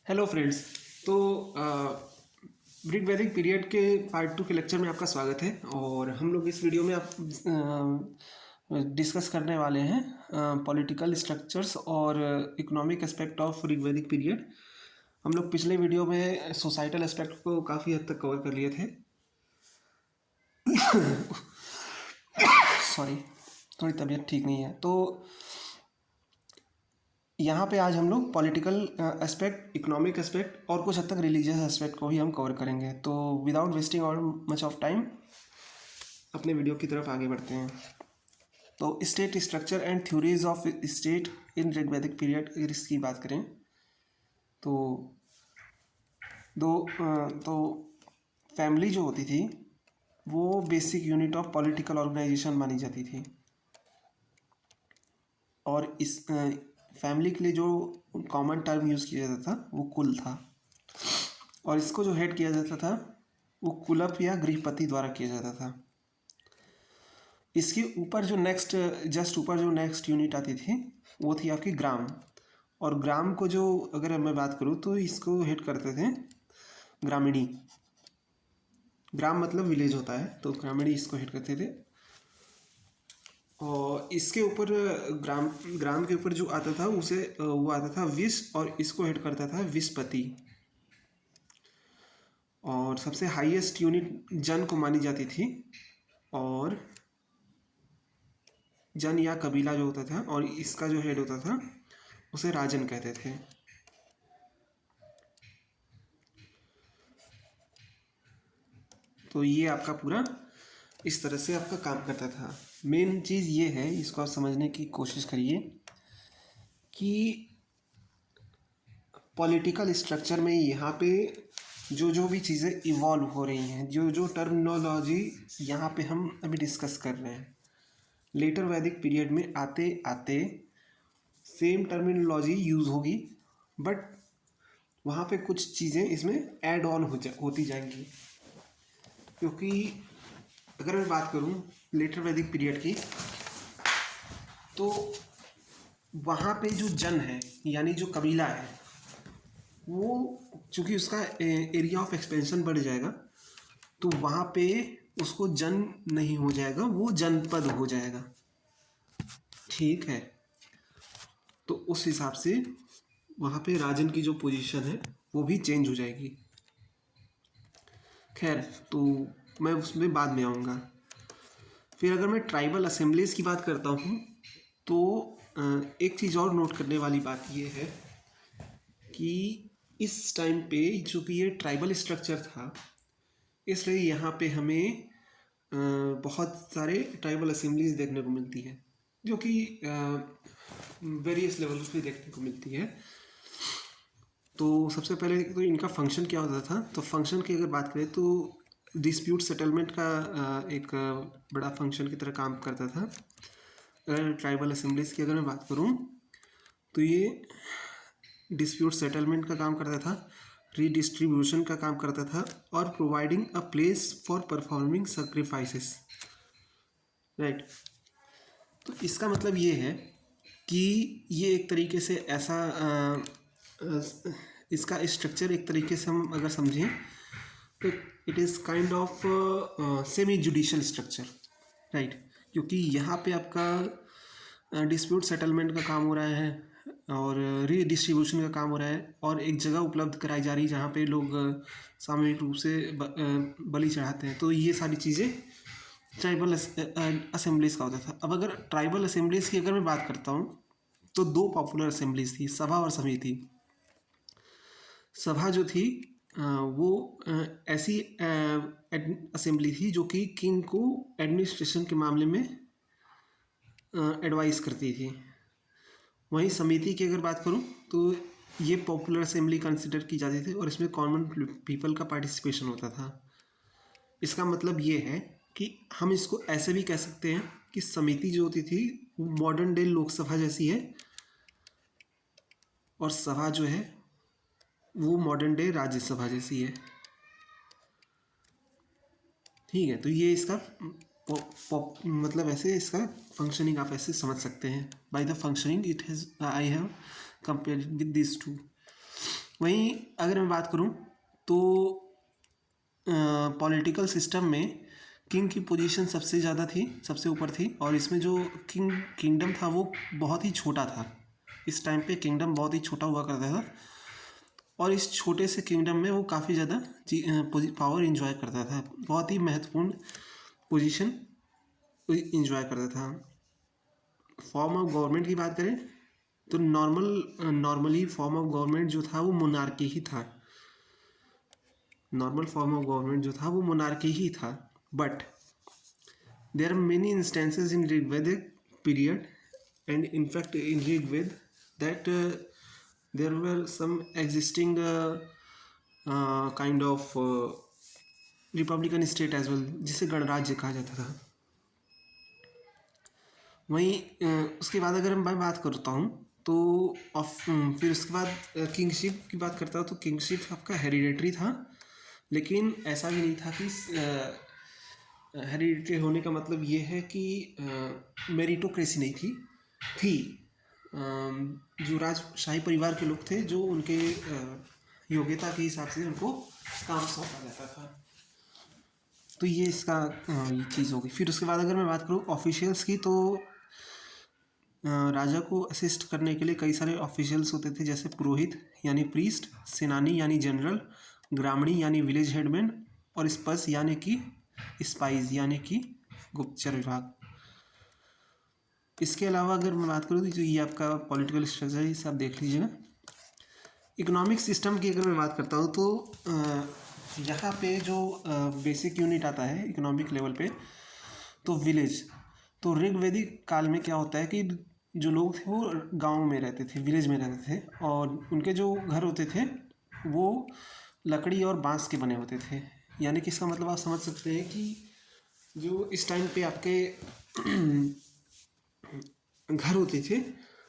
Hello friends. तो ऋग वैदिक period के पार्ट 2 के लेक्चर में आपका स्वागत है। और हम लोग इस वीडियो में आप डिस्कस करने वाले हैं पॉलिटिकल स्ट्रक्चर्स और इकोनॉमिक एस्पेक्ट ऑफ ऋग वैदिक पीरियड। हम लोग पिछले वीडियो में सोसाइटल एस्पेक्ट को काफ़ी हद तक कवर कर लिए थे। सॉरी, थोड़ी तबीयत ठीक नहीं है। तो यहाँ पे आज हम लोग पॉलिटिकल एस्पेक्ट, इकोनॉमिक एस्पेक्ट और कुछ हद तक रिलीजियस एस्पेक्ट को ही हम कवर करेंगे। तो विदाउट वेस्टिंग और मच ऑफ टाइम अपने वीडियो की तरफ आगे बढ़ते हैं। तो state structure and theories of state in Rig वैदिक पीरियड, इसकी बात करें तो तो फैमिली जो होती थी वो basic unit of political organisation मानी जाती थी। और इस फैमिली के लिए जो कॉमन टर्म यूज़ किया जाता था वो कुल था। और इसको जो हेड किया जाता था वो कुलप या गृहपति द्वारा किया जाता था। इसके ऊपर जो नेक्स्ट, जस्ट ऊपर जो नेक्स्ट यूनिट आती थी वो थी आपकी ग्राम। और ग्राम को जो अगर मैं बात करूँ तो इसको हेड करते थे ग्रामीणी। ग्राम मतलब विलेज होता है, तो ग्रामीणी इसको हेड करते थे। और इसके ऊपर ग्राम के ऊपर जो आता था उसे वो आता था विष, और इसको हेड करता था विषपति। और सबसे हाईएस्ट यूनिट जन को मानी जाती थी, और जन या कबीला जो होता था, और इसका जो हेड होता था उसे राजन कहते थे। तो ये आपका पूरा इस तरह से आपका काम करता था। मेन चीज़ ये है, इसको आप समझने की कोशिश करिए कि पॉलिटिकल स्ट्रक्चर में यहाँ पे जो भी चीज़ें इवॉल्व हो रही हैं, जो टर्मिनोलॉजी यहाँ पे हम अभी डिस्कस कर रहे हैं, लेटर वैदिक पीरियड में आते आते सेम टर्मिनोलॉजी यूज़ होगी, बट वहाँ पे कुछ चीज़ें इसमें ऐड ऑन होती जाएंगी। क्योंकि अगर मैं बात करूँ लेटर वैदिक पीरियड की, तो वहाँ पे जो जन है यानी जो कबीला है वो, चूँकि उसका एरिया ऑफ एक्सपेंशन बढ़ जाएगा, तो वहाँ पे उसको जन नहीं हो जाएगा, वो जनपद हो जाएगा। ठीक है, तो उस हिसाब से वहाँ पे राजन की जो पोजीशन है वो भी चेंज हो जाएगी। खैर, तो मैं उसमें बाद में आऊँगा। फिर अगर मैं ट्राइबल असेंबलीज़ की बात करता हूँ तो एक चीज़ और नोट करने वाली बात ये है कि इस टाइम पे चूँकि ये ट्राइबल स्ट्रक्चर था, इसलिए यहाँ पे हमें बहुत सारे ट्राइबल असेंबलीज़ देखने को मिलती है, जो कि वेरियस लेवल्स पे देखने को मिलती है। तो सबसे पहले तो इनका फंक्शन क्या होता था, तो फंक्शन की अगर बात करें तो डिस्प्यूट सेटलमेंट का एक बड़ा फंक्शन की तरह काम करता था। अगर ट्राइबल असेंबलीज़ की अगर मैं बात करूँ तो ये डिस्प्यूट सेटलमेंट का काम करता था, रीडिस्ट्रीब्यूशन का काम करता था, और providing a place for performing sacrifices. Right. तो इसका मतलब ये है कि ये एक तरीके से ऐसा इसका स्ट्रक्चर एक तरीके से हम अगर समझें तो it is kind of semi judicial structure. Right, क्योंकि यहाँ पे आपका डिस्प्यूट सेटलमेंट का काम हो रहा है और रीडिस्ट्रीब्यूशन का काम हो रहा है, और एक जगह उपलब्ध कराई जा रही है जहाँ पे लोग सामूहिक रूप से बलि चढ़ाते हैं। तो ये सारी चीज़ें ट्राइबल असेंबलीज़ का होता था। अब अगर ट्राइबल असेंबलीज़ की अगर मैं बात करता हूँ तो दो पॉपुलर असेंबलीज़ थी, सभा और समिति। सभा जो थी वो ऐसी असेंबली थी जो कि किंग को एडमिनिस्ट्रेशन के मामले में एडवाइस करती थी। वहीं समिति की अगर बात करूं तो ये पॉपुलर असेंबली कंसिडर की जाती थी, और इसमें कॉमन पीपल का पार्टिसिपेशन होता था। इसका मतलब ये है कि हम इसको ऐसे भी कह सकते हैं कि समिति जो होती थी वो मॉडर्न डे लोकसभा जैसी है, और सभा जो है वो मॉडर्न डे राज्यसभा जैसी है। ठीक है, तो ये इसका मतलब ऐसे इसका फंक्शनिंग आप ऐसे समझ सकते हैं। By the functioning it has I have compared with this too. वहीं अगर मैं बात करूं तो पॉलिटिकल सिस्टम में किंग की पोजीशन सबसे ज़्यादा थी, सबसे ऊपर थी, और इसमें जो किंगडम था वो बहुत ही छोटा था। इस टाइम पे किंगडम बहुत ही छोटा हुआ करता था, और इस छोटे से किंगडम में वो काफ़ी ज़्यादा पावर इंजॉय करता था, बहुत ही महत्वपूर्ण पोजीशन इंजॉय करता था। फॉर्म ऑफ गवर्नमेंट की बात करें तो नॉर्मली फॉर्म ऑफ गवर्नमेंट जो था वो मोनार्की ही था। नॉर्मल फॉर्म ऑफ गवर्नमेंट जो था वो मोनार्की ही था, but there are many instances in Rigvedic period and in fact in Rigveda that there were some existing kind of republican state as well, जिसे गणराज्य कहा जाता था। वहीं उसके बाद अगर मैं बात करता हूँ तो फिर उसके बाद किंगशिप की बात करता हूँ तो किंगशिप आपका हेरिडेटरी था, लेकिन ऐसा भी नहीं था कि हेरिडेटरी होने का मतलब ये है कि मेरिटोक्रेसी नहीं थी। जो राजशाही परिवार के लोग थे, जो उनके योग्यता के हिसाब से उनको काम सौंपा जाता था। तो ये इसका ये चीज़ होगी। फिर उसके बाद अगर मैं बात करूँ ऑफिशियल्स की, तो राजा को असिस्ट करने के लिए कई सारे ऑफिशियल्स होते थे, जैसे पुरोहित यानी प्रीस्ट, सेनानी यानी जनरल, ग्रामणी यानी विलेज हेडमैन, और स्पस यानी कि स्पाइस यानी कि गुप्तचर विभाग। इसके अलावा अगर मैं बात करूँ तो ये आपका पॉलिटिकल स्ट्रक्चर है, इसे आप देख लीजिएगा। इकोनॉमिक सिस्टम की अगर मैं बात करता हूँ तो यहाँ पे जो बेसिक यूनिट आता है इकोनॉमिक लेवल पे, तो विलेज। तो ऋग्वेदिक काल में क्या होता है कि जो लोग थे वो गाँव में रहते थे, विलेज में रहते थे, और उनके जो घर होते थे वो लकड़ी और बांस के बने होते थे। यानी कि इसका मतलब आप समझ सकते हैं कि जो इस टाइम पे आपके घर होते थे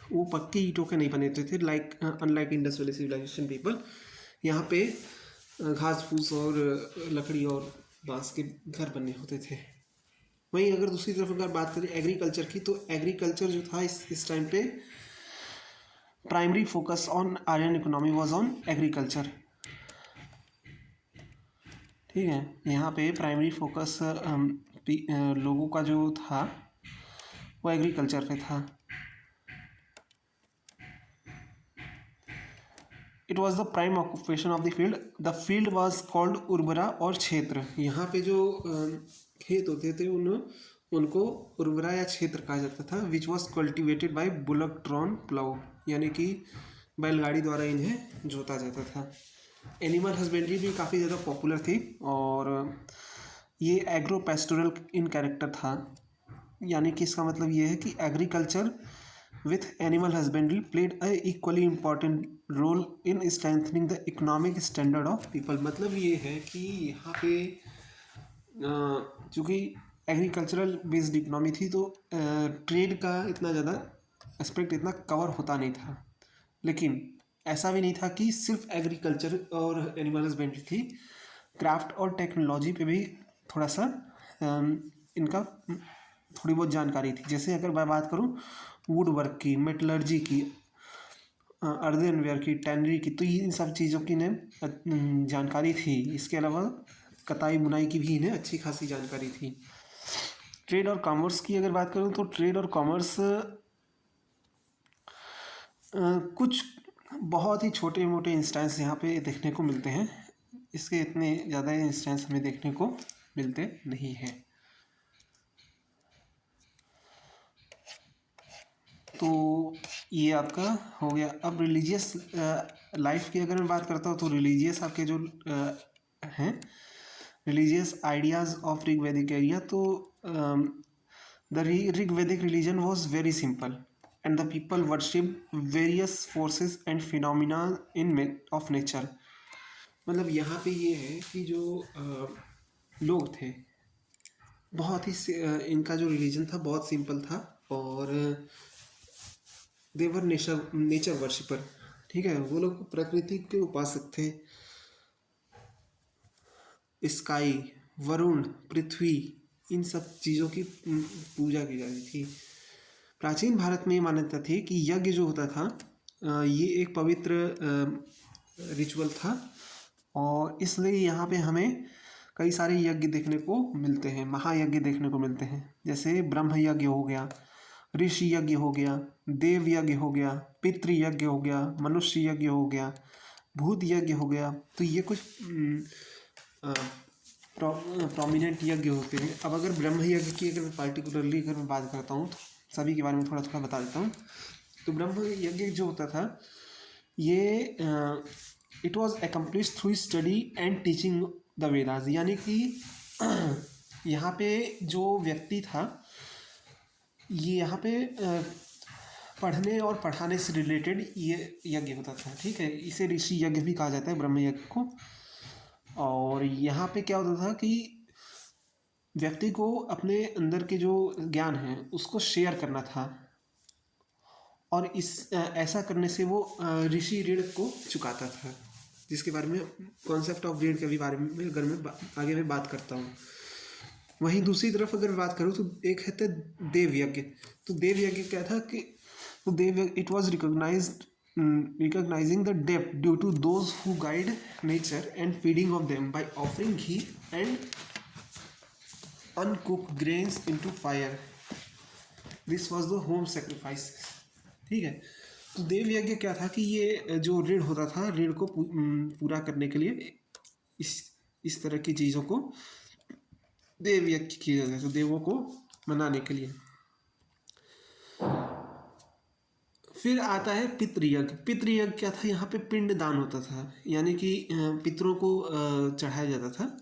वो पक्की ईंटों के नहीं बने होते थे, like unlike Indus valley civilisation people. यहाँ पे घास फूस और लकड़ी और बांस के घर बने होते थे। वहीं अगर दूसरी तरफ अगर बात करें एग्रीकल्चर की, तो एग्रीकल्चर जो था इस टाइम पे primary focus on Aryan economy was on agriculture. ठीक है, यहाँ पे प्राइमरी फोकस लोगों का जो था वो एग्रीकल्चर पे था। It was the prime occupation of the field. The field was called उर्वरा, और क्षेत्र, यहाँ पे जो खेत होते थे उनको उर्वरा या क्षेत्र कहा जाता था, which was cultivated by bullock drawn plough, यानी कि बैलगाड़ी द्वारा इन्हें जोता जाता था। एनिमल हस्बेंड्री भी काफ़ी ज़्यादा पॉपुलर थी, और ये एग्रो पेस्टोरल इन कैरेक्टर था। यानी कि इसका मतलब ये है कि agriculture with animal husbandry played a equally important role in strengthening the economic standard of people। मतलब ये है कि यहाँ पे चूँकि एग्रीकल्चरल बेस्ड इकोनॉमी थी, तो ट्रेड का इतना ज़्यादा एस्पेक्ट इतना कवर होता नहीं था, लेकिन ऐसा भी नहीं था कि सिर्फ एग्रीकल्चर और एनिमल हस्बेंड्री थी। क्राफ्ट और टेक्नोलॉजी पे भी थोड़ा सा इनका थोड़ी बहुत जानकारी थी। जैसे अगर मैं बात करूँ वुड वर्क की, मेटलर्जी की, अर्दनवेयर की, टैनरी की, तो इन सब चीज़ों की इन्हें जानकारी थी। इसके अलावा कताई बुनाई की भी इन्हें अच्छी खासी जानकारी थी। ट्रेड और कॉमर्स की अगर बात करूँ तो ट्रेड और कॉमर्स कुछ बहुत ही छोटे मोटे इंस्टेंस यहाँ पे देखने को मिलते हैं, इसके इतने ज़्यादा इंस्टेंस हमें देखने को मिलते नहीं हैं। तो ये आपका हो गया। अब रिलीजियस लाइफ की अगर मैं बात करता हूँ तो रिलीजियस आपके जो हैं religious ideas of Rigvedic area, तो the Rigvedic religion was very simple and the people worship various forces and phenomena in of nature. मतलब यहाँ पे ये है कि जो लोग थे बहुत ही इनका जो रिलीजन था बहुत सिंपल था, और देवर नेचर वर्शिपर। ठीक है, वो लोग प्रकृति के उपासक थे। स्काई, वरुण, पृथ्वी, इन सब चीज़ों की पूजा की जाती थी। प्राचीन भारत में ये मान्यता थी कि यज्ञ जो होता था ये एक पवित्र रिचुअल था, और इसलिए यहाँ पे हमें कई सारे यज्ञ देखने को मिलते हैं, महायज्ञ देखने को मिलते हैं। जैसे ब्रह्म यज्ञ हो गया, ऋषि यज्ञ हो गया, देव यज्ञ हो गया, पितृ यज्ञ हो गया, मनुष्य यज्ञ हो गया, भूत यज्ञ हो गया। तो ये कुछ प्रोमिनेंट यज्ञ होते हैं। अब अगर ब्रह्म यज्ञ की अगर पार्टिकुलरली अगर मैं बात करता हूँ तो सभी के बारे में थोड़ा थोड़ा बता देता हूँ। तो ब्रह्म यज्ञ जो होता था ये it was accomplish through study and teaching the Vedas, यानी कि यहाँ पे जो व्यक्ति था ये यहाँ पे पढ़ने और पढ़ाने से रिलेटेड ये यज्ञ होता था, ठीक है। इसे ऋषि यज्ञ भी कहा जाता है, ब्रह्म यज्ञ को। और यहाँ पे क्या होता था कि व्यक्ति को अपने अंदर के जो ज्ञान है उसको शेयर करना था, और ऐसा करने से वो ऋषि ऋण को चुकाता था, जिसके बारे में कॉन्सेप्ट ऑफ ऋण के भी बारे में अगर मैं आगे मैं बात करता हूँ। वहीं दूसरी तरफ अगर बात करूँ तो एक है तो देव यज्ञ। तो देव यज्ञ क्या था कि तो देव इट वॉज रिकॉग्नाइजिंग द डेप्थ due to those who guide nature and feeding of them by offering ghee and uncooked grains into fire. This was the homa sacrifice, ठीक है। तो देव यज्ञ क्या था कि ये जो ऋण होता था, ऋण को पूरा करने के लिए इस तरह की चीज़ों को देव यज्ञ किया जाता है, तो देवों को मनाने के लिए। फिर आता है पितृयज्ञ। पितृयज्ञ क्या था, यहाँ पे पिंड दान होता था, यानी कि पितरों को चढ़ाया जाता था।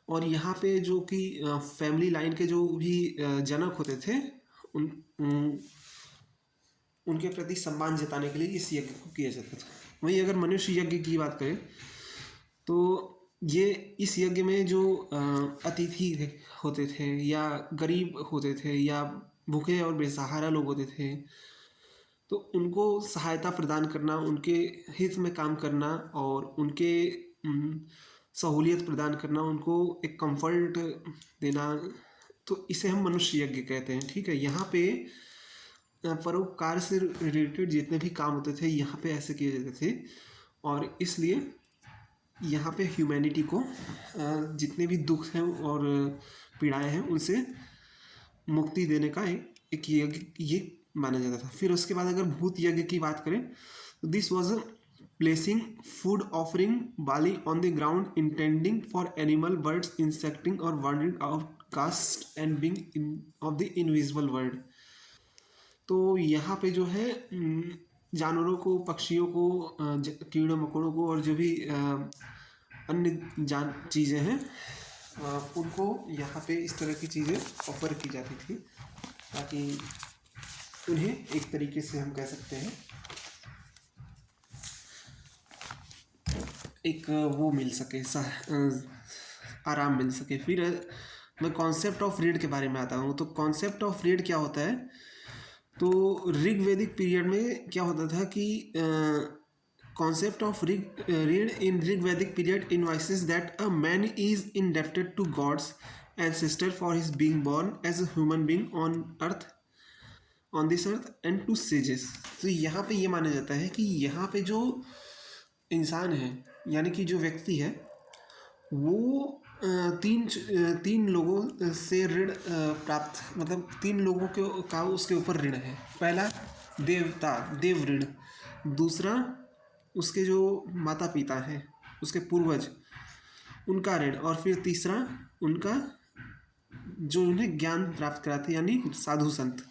और यहाँ पे जो कि फैमिली लाइन के जो भी जनक होते थे उनके प्रति सम्मान जताने के लिए इस यज्ञ को किया जाता था। वहीं अगर मनुष्य यज्ञ की बात करें तो ये इस यज्ञ में जो अतिथि होते थे या गरीब होते थे या भूखे और बेसहारा लोग होते थे, तो उनको सहायता प्रदान करना, उनके हित में काम करना और उनके सहूलियत प्रदान करना, उनको एक कंफर्ट देना, तो इसे हम मनुष्य यज्ञ कहते हैं, ठीक है। यहाँ पे परोपकार से रिलेटेड जितने भी काम होते थे यहाँ पे ऐसे किए जाते थे, और इसलिए यहाँ पे ह्यूमैनिटी को जितने भी दुख हैं और पीड़ाएं हैं उनसे मुक्ति देने का एक यज्ञ ये माना जाता था। फिर उसके बाद अगर भूत यज्ञ की बात करें तो this was placing food offering bali on the ground intending for animal birds insecting और wandering outcast and being of the invisible world. तो यहाँ पे जो है जानवरों को, पक्षियों को, कीड़ों मकोड़ों को और जो भी अन्य चीज़ें हैं उनको यहाँ पे इस तरह की चीज़ें ऑफर की जाती थी, ताकि उन्हें एक तरीके से हम कह सकते हैं एक वो मिल सके, आराम मिल सके। फिर मैं कॉन्सेप्ट ऑफ रीड के बारे में आता हूँ। तो कॉन्सेप्ट ऑफ रीड क्या होता है, तो ऋग्वेदिक पीरियड में क्या होता था कि concept of read in Rigvedic period indicates that a man is indebted to God's ancestor for his being born as a human being on this earth and to sages। तो यहाँ पे ये माना जाता है कि यहाँ पे जो इंसान है यानी कि जो व्यक्ति है वो तीन लोगों से ऋण प्राप्त, मतलब तीन लोगों के का उसके ऊपर ऋण है। पहला देव ऋण, दूसरा उसके जो माता पिता हैं, उसके पूर्वज, उनका ऋण, और फिर तीसरा उनका जो उन्हें ज्ञान प्राप्त कराते यानी साधु संत।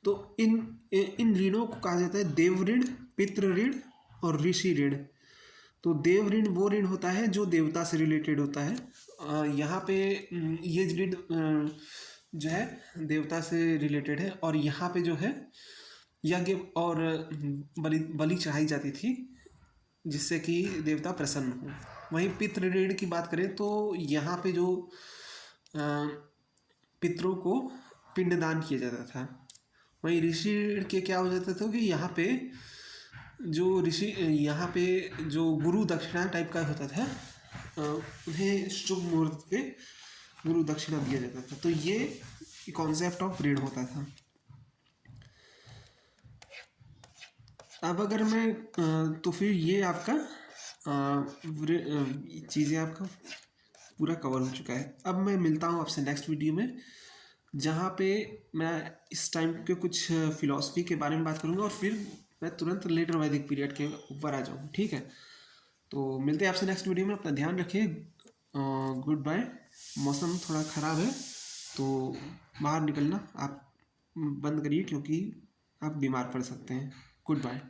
तो इन ऋणों को कहा जाता है देव ऋण, पितृ ऋण और ऋषि ऋण। तो देव ऋण वो ऋण होता है जो देवता से रिलेटेड होता है। यहाँ पे ये ऋण जो है देवता से रिलेटेड है, और यहाँ पे जो है यज्ञ और बलि चढ़ाई जाती थी जिससे कि देवता प्रसन्न हो। वहीं पितृ ऋण की बात करें तो यहाँ पे जो पितरों को पिंडदान किया जाता था। वहीं ऋषि ऋण के क्या हो जाता था कि यहाँ पे जो गुरु दक्षिणा टाइप का होता था, उन्हें शुभ मुहूर्त पे गुरु दक्षिणा दिया जाता था। तो ये कॉन्सेप्ट ऑफ ऋण होता था। अब अगर मैं तो फिर ये आपका चीज़ें आपका पूरा कवर हो चुका है। अब मैं मिलता हूँ आपसे नेक्स्ट वीडियो में, जहाँ पे मैं इस टाइम के कुछ फिलॉसफी के बारे में बात करूँगा और फिर मैं तुरंत लेटर वैदिक पीरियड के ऊपर आ जाऊँ। ठीक है, तो मिलते हैं आपसे नेक्स्ट वीडियो में। अपना ध्यान रखिए। Goodbye. मौसम थोड़ा ख़राब है तो बाहर निकलना आप बंद करिए, क्योंकि आप बीमार पड़ सकते हैं। Good bye.